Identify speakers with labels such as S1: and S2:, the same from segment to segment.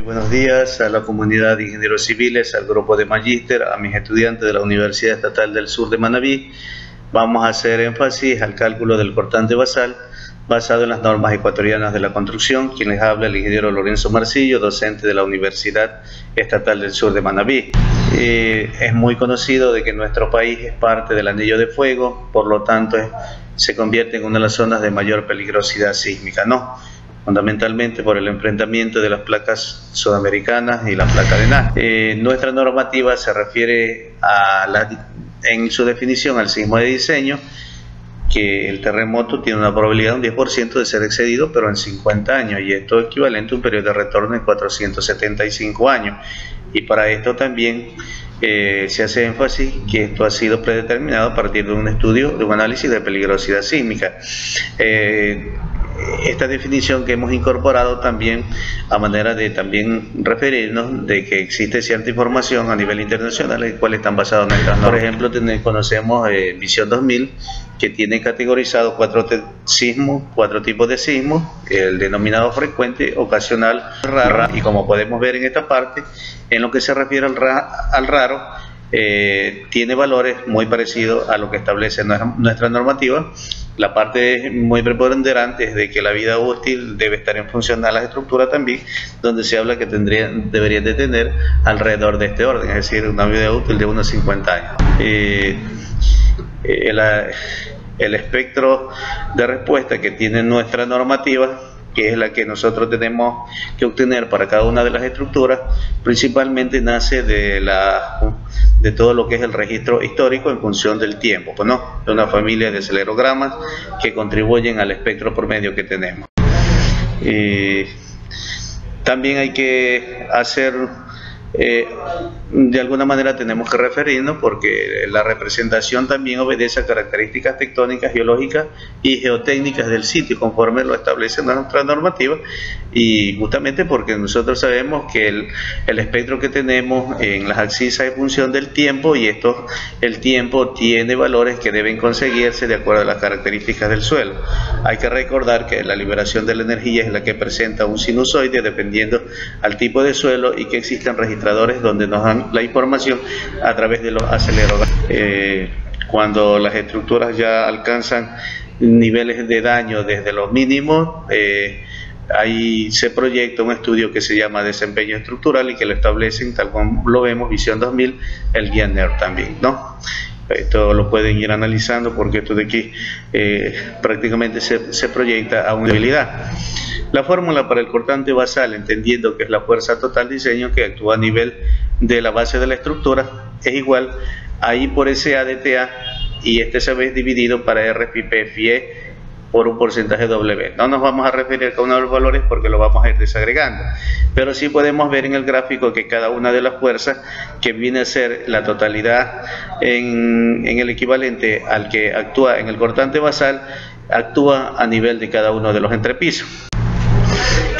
S1: Muy buenos días a la comunidad de ingenieros civiles, al grupo de Magíster, a mis estudiantes de la Universidad Estatal del Sur de Manabí. Vamos a hacer énfasis al cálculo del cortante basal basado en las normas ecuatorianas de la construcción. Quien les habla, el ingeniero Lorenzo Marcillo, docente de la Universidad Estatal del Sur de Manabí. Es muy conocido de que nuestro país es parte del anillo de fuego, por lo tanto se convierte en una de las zonas de mayor peligrosidad sísmica, ¿no? Fundamentalmente por el enfrentamiento de las placas sudamericanas y la placa de Nazca. Nuestra normativa se refiere en su definición al sismo de diseño, que el terremoto tiene una probabilidad de un 10% de ser excedido, pero en 50 años, y esto es equivalente a un periodo de retorno de 475 años. Y para esto también se hace énfasis que esto ha sido predeterminado a partir de un estudio, de un análisis de peligrosidad sísmica. Esta definición que hemos incorporado también a manera de también referirnos de que existe cierta información a nivel internacional en la cual están basadas nuestras normas. Por ejemplo, conocemos Visión 2000, que tiene categorizado cuatro tipos de sismos: el denominado frecuente, ocasional, raro, y como podemos ver en esta parte, en lo que se refiere al raro, tiene valores muy parecidos a lo que establece nuestra normativa. La parte muy preponderante es de que la vida útil debe estar en función a las estructuras también, donde se habla que deberían de tener alrededor de este orden, es decir, una vida útil de unos 50 años. El espectro de respuesta que tiene nuestra normativa, que es la que nosotros tenemos que obtener para cada una de las estructuras, principalmente nace de todo lo que es el registro histórico en función del tiempo, pues no, de una familia de acelerogramas que contribuyen al espectro promedio que tenemos. También hay que hacer, de alguna manera tenemos que referirnos, porque la representación también obedece a características tectónicas, geológicas y geotécnicas del sitio, conforme lo establece nuestra normativa, y justamente porque nosotros sabemos que el espectro que tenemos en las abscisas es función del tiempo, y el tiempo tiene valores que deben conseguirse de acuerdo a las características del suelo. Hay que recordar que la liberación de la energía es la que presenta un sinusoide dependiendo al tipo de suelo, y que existen registradores donde nos dan la información a través de los aceleradores. Cuando las estructuras ya alcanzan niveles de daño desde los mínimos, ahí se proyecta un estudio que se llama desempeño estructural, y que lo establecen tal como lo vemos, Visión 2000, el guía NERC también, ¿no? Esto lo pueden ir analizando, porque esto de aquí prácticamente se proyecta a una debilidad. La fórmula para el cortante basal, entendiendo que es la fuerza total de diseño que actúa a nivel de la base de la estructura, es igual a I por SA de TA, y este se ve dividido para R pi P phi E por un porcentaje W. No nos vamos a referir a cada uno de los valores porque lo vamos a ir desagregando, pero sí podemos ver en el gráfico que cada una de las fuerzas, que viene a ser la totalidad en el equivalente al que actúa en el cortante basal, actúa a nivel de cada uno de los entrepisos.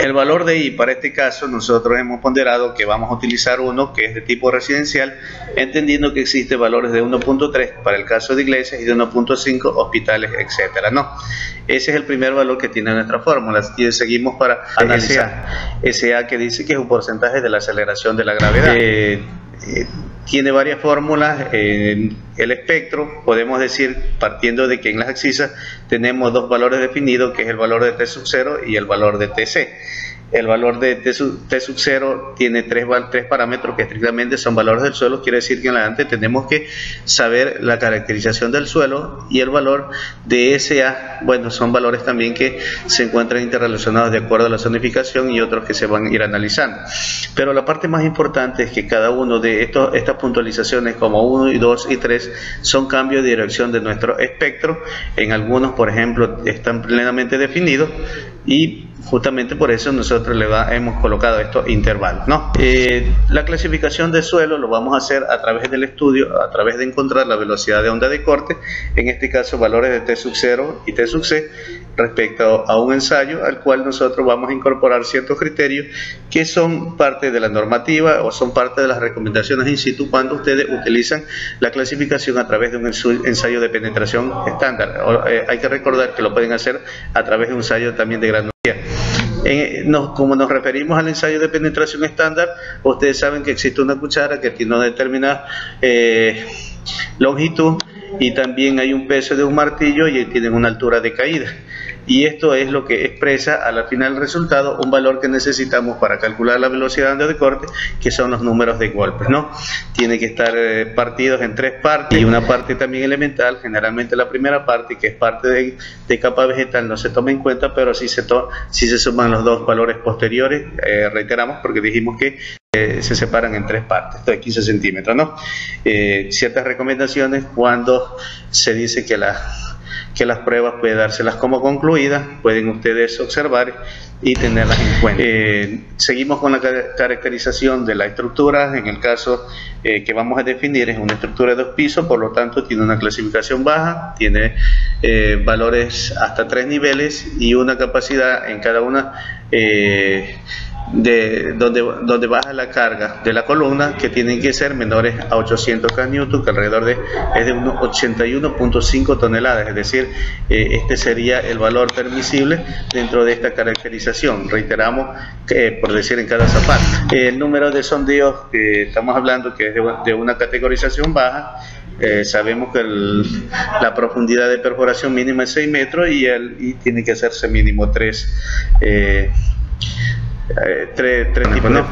S1: El valor de I, para este caso, nosotros hemos ponderado que vamos a utilizar uno que es de tipo residencial, entendiendo que existen valores de 1.3 para el caso de iglesias y de 1.5 hospitales, etcétera, ¿no? Ese es el primer valor que tiene nuestra fórmula. Y seguimos para analizar SA, que dice que es un porcentaje de la aceleración de la gravedad. Tiene varias fórmulas. El espectro, podemos decir, partiendo de que en las abscisas tenemos dos valores definidos, que es el valor de T sub 0 y el valor de TC. El valor de T sub 0 tiene tres parámetros que estrictamente son valores del suelo. Quiere decir que en adelante tenemos que saber la caracterización del suelo, y el valor de SA, bueno, son valores también que se encuentran interrelacionados de acuerdo a la zonificación, y otros que se van a ir analizando. Pero la parte más importante es que cada uno de estas puntualizaciones, como 1 y 2 y 3, son cambios de dirección de nuestro espectro. En algunos, por ejemplo, están plenamente definidos, y justamente por eso nosotros hemos colocado estos intervalos, ¿no? La clasificación de suelo lo vamos a hacer a través del estudio, a través de encontrar la velocidad de onda de corte, en este caso valores de T sub 0 y T sub C, respecto a un ensayo al cual nosotros vamos a incorporar ciertos criterios que son parte de la normativa o son parte de las recomendaciones in situ cuando ustedes utilizan la clasificación a través de un ensayo de penetración estándar. Hay que recordar que lo pueden hacer a través de un ensayo también de gran Como nos referimos al ensayo de penetración estándar, ustedes saben que existe una cuchara que tiene una determinada longitud y también hay un peso de un martillo y tienen una altura de caída. Y esto es lo que expresa al final del resultado un valor que necesitamos para calcular la velocidad de corte, que son los números de golpes, ¿no? Tiene que estar partidos en 3 partes y una parte también elemental. Generalmente la primera parte, que es parte de capa vegetal, no se toma en cuenta, pero sí se suman los 2 valores posteriores, reiteramos, porque dijimos que se separan en 3 partes, esto es 15 centímetros, ¿no? Ciertas recomendaciones cuando se dice que las pruebas pueden dárselas como concluidas, pueden ustedes observar y tenerlas en cuenta. Seguimos con la caracterización de la estructura. En el caso que vamos a definir es una estructura de 2 pisos, por lo tanto tiene una clasificación baja, tiene valores hasta 3 niveles y una capacidad en cada una donde baja la carga de la columna, que tienen que ser menores a 800 kN, que alrededor es de unos 81.5 toneladas, es decir, este sería el valor permisible dentro de esta caracterización. Reiteramos, por decir en cada zapato. El número de sondeos que estamos hablando, que es de una categorización baja, sabemos que la profundidad de perforación mínima es 6 metros y tiene que hacerse mínimo 3 tipos, ¿no?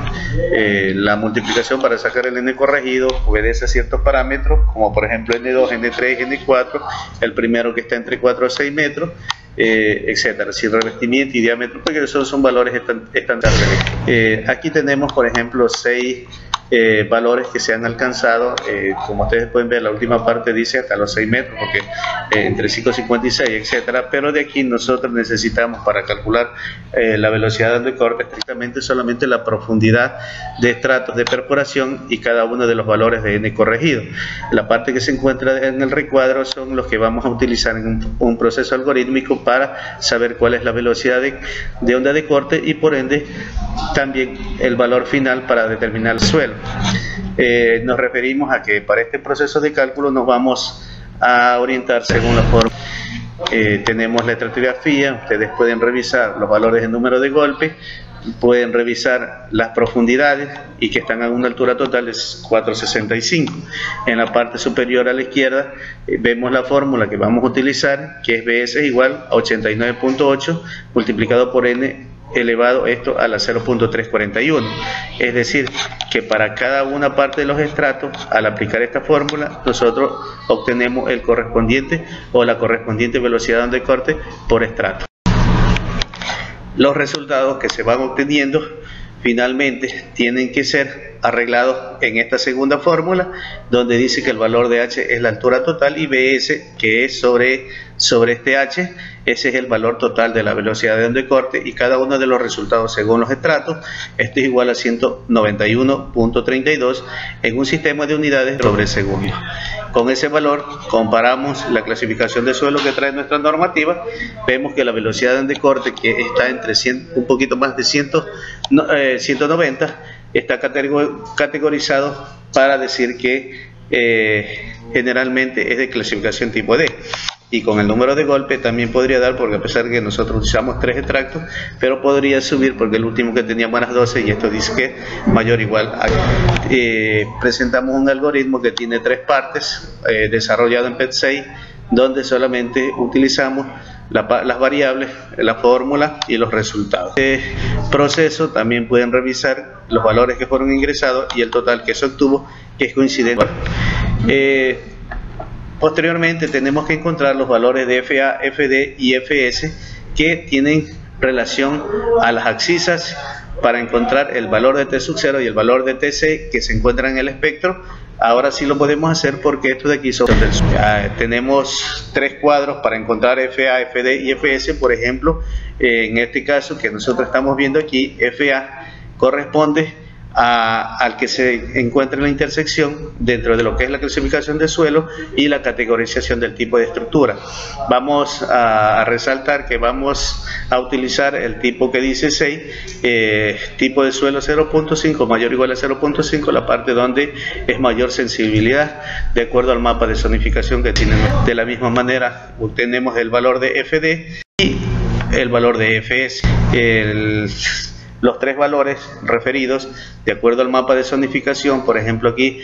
S1: La multiplicación para sacar el N corregido obedece a ciertos parámetros, como por ejemplo N2, N3, N4, el primero que está entre 4 a 6 metros, etcétera, sin revestimiento y diámetro, porque esos son valores estándares. Aquí tenemos, por ejemplo, 6 valores que se han alcanzado. Como ustedes pueden ver, la última parte dice hasta los 6 metros, porque entre 5,56, etcétera, pero de aquí nosotros necesitamos, para calcular la velocidad de corte, estrictamente solamente la profundidad de estratos de perforación y cada uno de los valores de N corregido. La parte que se encuentra en el recuadro son los que vamos a utilizar en un proceso algorítmico para saber cuál es la velocidad de onda de corte y por ende también el valor final para determinar el suelo. Nos referimos a que para este proceso de cálculo nos vamos a orientar según la forma. Tenemos la estratigrafía, ustedes pueden revisar los valores de número de golpes, pueden revisar las profundidades y que están a una altura total de 465. En la parte superior a la izquierda vemos la fórmula que vamos a utilizar, que es BS igual a 89.8 multiplicado por N elevado esto a la 0.341, es decir, que para cada una parte de los estratos, al aplicar esta fórmula, nosotros obtenemos el correspondiente o la correspondiente velocidad de corte por estrato. Los resultados que se van obteniendo finalmente tienen que ser arreglados en esta segunda fórmula, donde dice que el valor de H es la altura total y BS, que es sobre este H, ese es el valor total de la velocidad de onda de corte, y cada uno de los resultados según los estratos, esto es igual a 191.32 en un sistema de unidades sobre segundo. Con ese valor comparamos la clasificación de suelo que trae nuestra normativa, vemos que la velocidad de onda de corte, que está entre un poquito más de 190, está categorizado para decir que generalmente es de clasificación tipo D. Y con el número de golpe también podría dar, porque a pesar de que nosotros utilizamos 3 extractos, pero podría subir porque el último que teníamos era 12 y esto dice que mayor o igual a... presentamos un algoritmo que tiene 3 partes, desarrollado en PET6, donde solamente utilizamos las variables, la fórmula y los resultados. Este proceso también pueden revisar los valores que fueron ingresados y el total que se obtuvo, que es coincidente. Posteriormente tenemos que encontrar los valores de FA, FD y FS que tienen relación a las abscisas para encontrar el valor de T sub 0 y el valor de TC que se encuentran en el espectro. Ahora sí lo podemos hacer porque estos de aquí son del sur. Tenemos 3 cuadros para encontrar FA, FD y FS. Por ejemplo, en este caso que nosotros estamos viendo aquí, FA corresponde al que se encuentra en la intersección dentro de lo que es la clasificación de suelo y la categorización del tipo de estructura. Vamos a resaltar que vamos a utilizar el tipo que dice 6, tipo de suelo 0.5 mayor o igual a 0.5, la parte donde es mayor sensibilidad de acuerdo al mapa de zonificación que tienen. De la misma manera obtenemos el valor de FD y el valor de EFS. Los tres valores referidos, de acuerdo al mapa de zonificación, por ejemplo aquí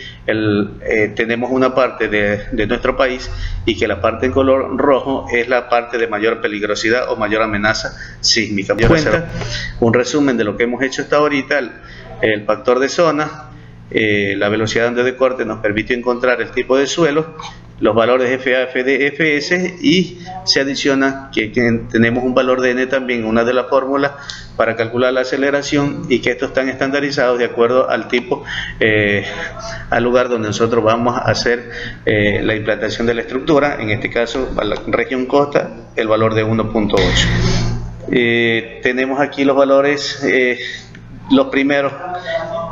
S1: tenemos una parte de nuestro país y que la parte en color rojo es la parte de mayor peligrosidad o mayor amenaza sísmica. Un resumen de lo que hemos hecho hasta ahorita: el factor de zona, la velocidad de corte nos permitió encontrar el tipo de suelo, los valores FA, FD, FS, y se adiciona que tenemos un valor de N también, una de las fórmulas para calcular la aceleración, y que estos están estandarizados de acuerdo al tipo, al lugar donde nosotros vamos a hacer la implantación de la estructura. En este caso, para la región costa, el valor de 1.8. Tenemos aquí los valores, los primeros.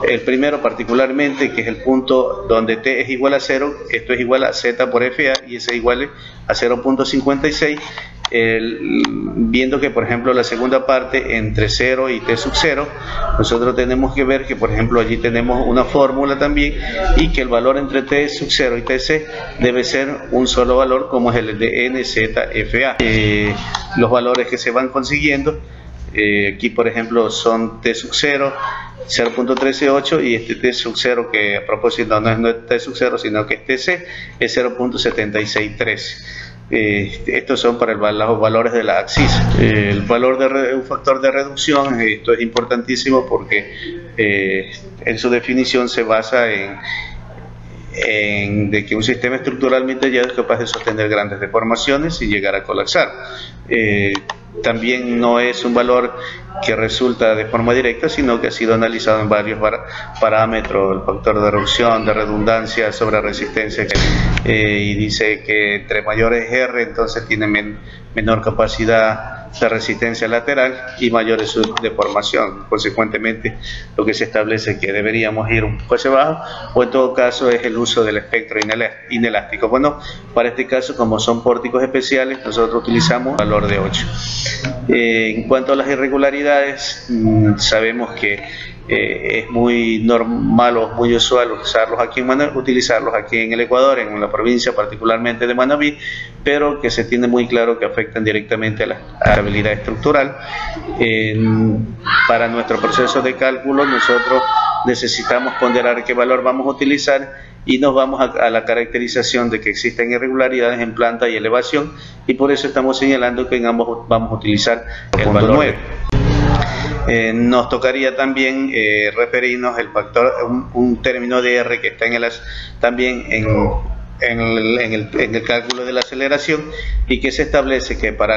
S1: El primero particularmente, que es el punto donde T es igual a 0, esto es igual a Z por FA, y ese igual a 0.56, viendo que por ejemplo la segunda parte entre 0 y T sub 0, nosotros tenemos que ver que por ejemplo allí tenemos una fórmula también, y que el valor entre T sub 0 y TC debe ser un solo valor, como es el de NZFA. Los valores que se van consiguiendo, aquí por ejemplo son T sub 0, 0.138, y este T sub 0, que a propósito no es T sub 0 sino que es TC, es 0.763. Estos son para los valores de la axis. El valor de un factor de reducción, esto es importantísimo porque en su definición se basa de que un sistema estructuralmente hallado es capaz de sostener grandes deformaciones y llegar a colapsar. También no es un valor que resulta de forma directa, sino que ha sido analizado en varios parámetros: el factor de reducción, de redundancia, sobre resistencia, y dice que entre mayores R, entonces tiene menor capacidad de resistencia lateral y mayor deformación. Consecuentemente, lo que se establece es que deberíamos ir un poco hacia abajo, o en todo caso es el uso del espectro inelástico. Bueno, para este caso, como son pórticos especiales, nosotros utilizamos el valor de 8. En cuanto a las irregularidades, sabemos que es muy normal o muy usual utilizarlos aquí en el Ecuador, en la provincia particularmente de Manabí, pero que se tiene muy claro que afectan directamente a la estabilidad estructural. Para nuestro proceso de cálculo, nosotros necesitamos ponderar qué valor vamos a utilizar, y nos vamos a la caracterización de que existen irregularidades en planta y elevación, y por eso estamos señalando que en ambos vamos a utilizar el valor 9. Nos tocaría también referirnos el factor, un término de R que está también en el cálculo de la aceleración, y que se establece que para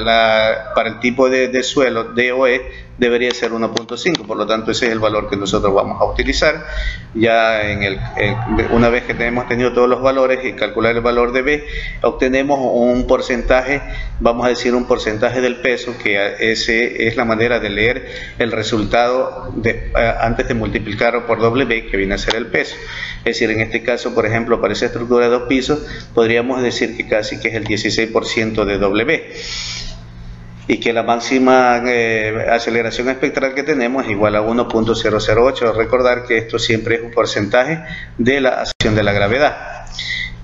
S1: el tipo de suelo DOE debería ser 1.5, por lo tanto ese es el valor que nosotros vamos a utilizar. Ya una vez que hemos tenido todos los valores y calcular el valor de B, obtenemos un porcentaje, vamos a decir un porcentaje del peso, que ese es la manera de leer el resultado antes de multiplicarlo por W, que viene a ser el peso. Es decir, en este caso, por ejemplo, para esa estructura de 2 pisos, podríamos decir que casi que es el 16% de W, y que la máxima aceleración espectral que tenemos es igual a 1.008. Recordar que esto siempre es un porcentaje de la acción de la gravedad.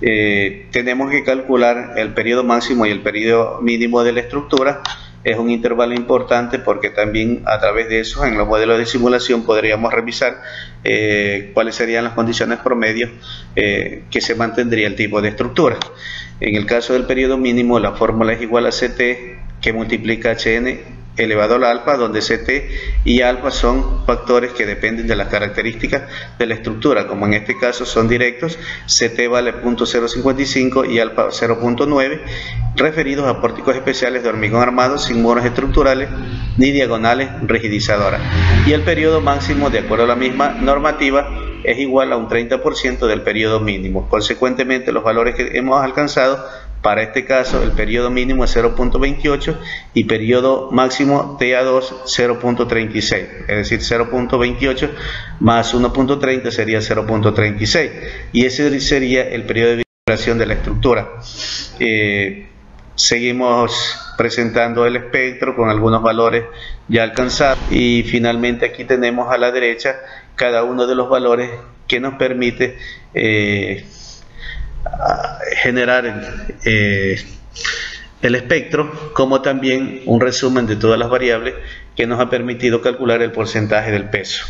S1: Tenemos que calcular el periodo máximo y el periodo mínimo de la estructura. Es un intervalo importante porque también a través de eso, en los modelos de simulación, podríamos revisar cuáles serían las condiciones promedio que se mantendría el tipo de estructura. En el caso del periodo mínimo, la fórmula es igual a CT, que multiplica HN elevado al alfa, donde CT y alfa son factores que dependen de las características de la estructura. Como en este caso son directos, CT vale 0.055 y alfa 0.9, referidos a pórticos especiales de hormigón armado sin muros estructurales ni diagonales rigidizadoras. Y el periodo máximo, de acuerdo a la misma normativa, es igual a un 30% del periodo mínimo. Consecuentemente, los valores que hemos alcanzado, para este caso, el periodo mínimo es 0.28 y periodo máximo TA2 0.36, es decir, 0.28 más 1.30 sería 0.36, y ese sería el periodo de vibración de la estructura. Seguimos presentando el espectro con algunos valores ya alcanzados, y finalmente aquí tenemos a la derecha cada uno de los valores que nos permite generar el espectro, como también un resumen de todas las variables que nos ha permitido calcular el porcentaje del peso.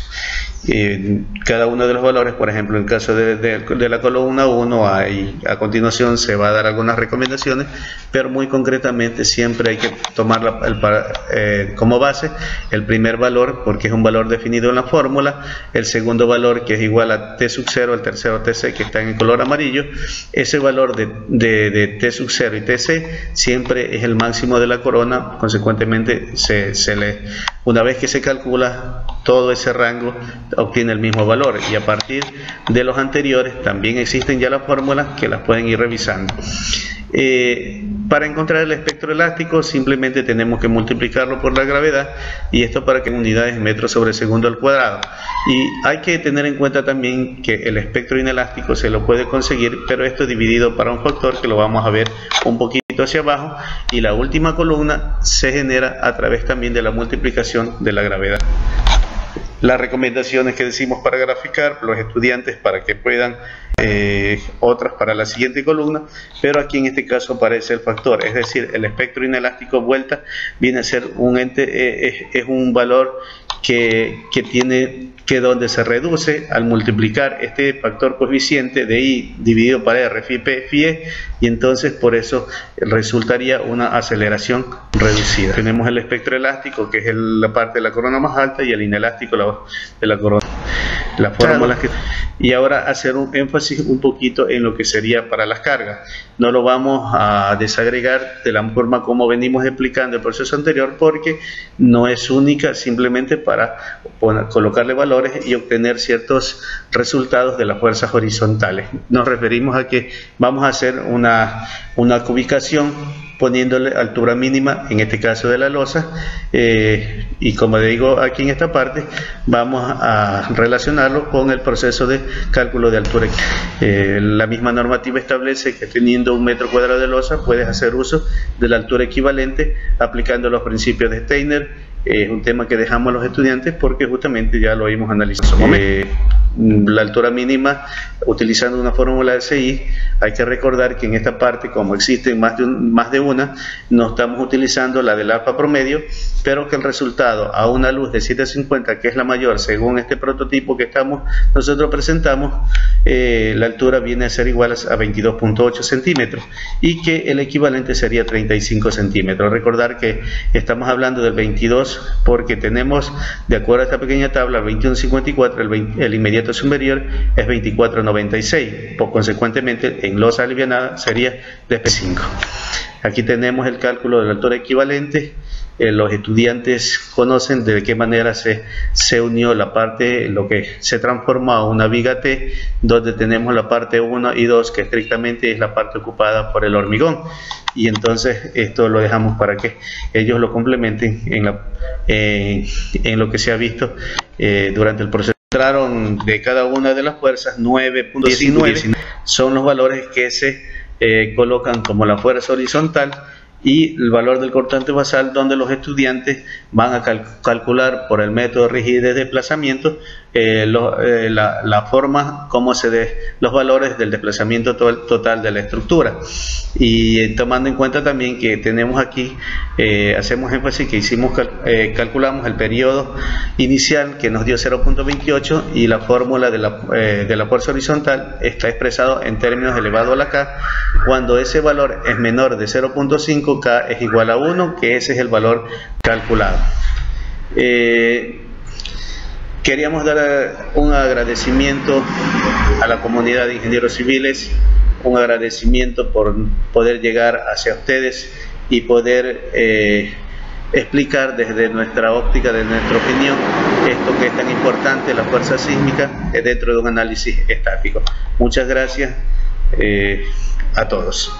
S1: Cada uno de los valores, por ejemplo, en el caso de la columna 1, a continuación se va a dar algunas recomendaciones, pero muy concretamente siempre hay que tomar como base el primer valor, porque es un valor definido en la fórmula, el segundo valor, que es igual a T sub 0, el tercero TC, que está en el color amarillo. Ese valor de T sub 0 y TC siempre es el máximo de la corona, consecuentemente una vez que se calcula todo ese rango, obtiene el mismo valor, y a partir de los anteriores también existen ya las fórmulas que las pueden ir revisando. Para encontrar el espectro elástico simplemente tenemos que multiplicarlo por la gravedad, y esto para que en unidades metros sobre segundo al cuadrado. Y hay que tener en cuenta también que el espectro inelástico se lo puede conseguir, pero esto dividido para un factor que lo vamos a ver un poquito hacia abajo, y la última columna se genera a través también de la multiplicación de la gravedad. Las recomendaciones que decimos para graficar los estudiantes para que puedan otras para la siguiente columna, pero aquí en este caso aparece el factor, es decir, el espectro inelástico vuelta viene a ser un ente, es un valor que donde se reduce al multiplicar este factor coeficiente de I dividido para R, phi P, phi E, y entonces por eso resultaría una aceleración reducida. Tenemos el espectro elástico, que es la parte de la corona más alta, y el inelástico de la corona. Las fórmulas y ahora hacer un énfasis un poquito en lo que sería para las cargas. No lo vamos a desagregar de la forma como venimos explicando el proceso anterior, porque no es única, simplemente para colocarle valores y obtener ciertos resultados de las fuerzas horizontales. Nos referimos a que vamos a hacer una cubicación poniéndole altura mínima, en este caso de la losa, y como digo aquí en esta parte, vamos a relacionarlo con el proceso de cálculo de altura. La misma normativa establece que teniendo un metro cuadrado de losa puedes hacer uso de la altura equivalente aplicando los principios de Steiner. Es un tema que dejamos a los estudiantes porque justamente ya lo hemos analizado. La altura mínima utilizando una fórmula de SI, hay que recordar que en esta parte, como existen más de una, no estamos utilizando la del alfa promedio, pero que el resultado a una luz de 750, que es la mayor según este prototipo que nosotros presentamos, la altura viene a ser igual a 22.8 centímetros, y que el equivalente sería 35 centímetros. Recordar que estamos hablando del 22 porque tenemos, de acuerdo a esta pequeña tabla, 21.54, el inmediato superior es 24.96, consecuentemente en losa alivianada sería de P5. Aquí tenemos el cálculo de la altura equivalente. Los estudiantes conocen de qué manera se unió la parte, lo que se transformó a una viga T, donde tenemos la parte 1 y 2, que estrictamente es la parte ocupada por el hormigón, y entonces esto lo dejamos para que ellos lo complementen en lo que se ha visto durante el proceso. De cada una de las fuerzas, 9.19 son los valores que se colocan como la fuerza horizontal, y el valor del cortante basal, donde los estudiantes van a calcular por el método de rigidez de desplazamiento la forma como se dé los valores del desplazamiento total de la estructura. Y tomando en cuenta también que tenemos aquí, hacemos énfasis que calculamos el periodo inicial que nos dio 0.28, y la fórmula de la fuerza horizontal está expresado en términos elevado a la K. Cuando ese valor es menor de 0.5, K es igual a 1, que ese es el valor calculado. Queríamos dar un agradecimiento a la comunidad de ingenieros civiles, un agradecimiento por poder llegar hacia ustedes y poder explicar desde nuestra óptica, desde nuestra opinión, esto que es tan importante, la fuerza sísmica, dentro de un análisis estático. Muchas gracias a todos.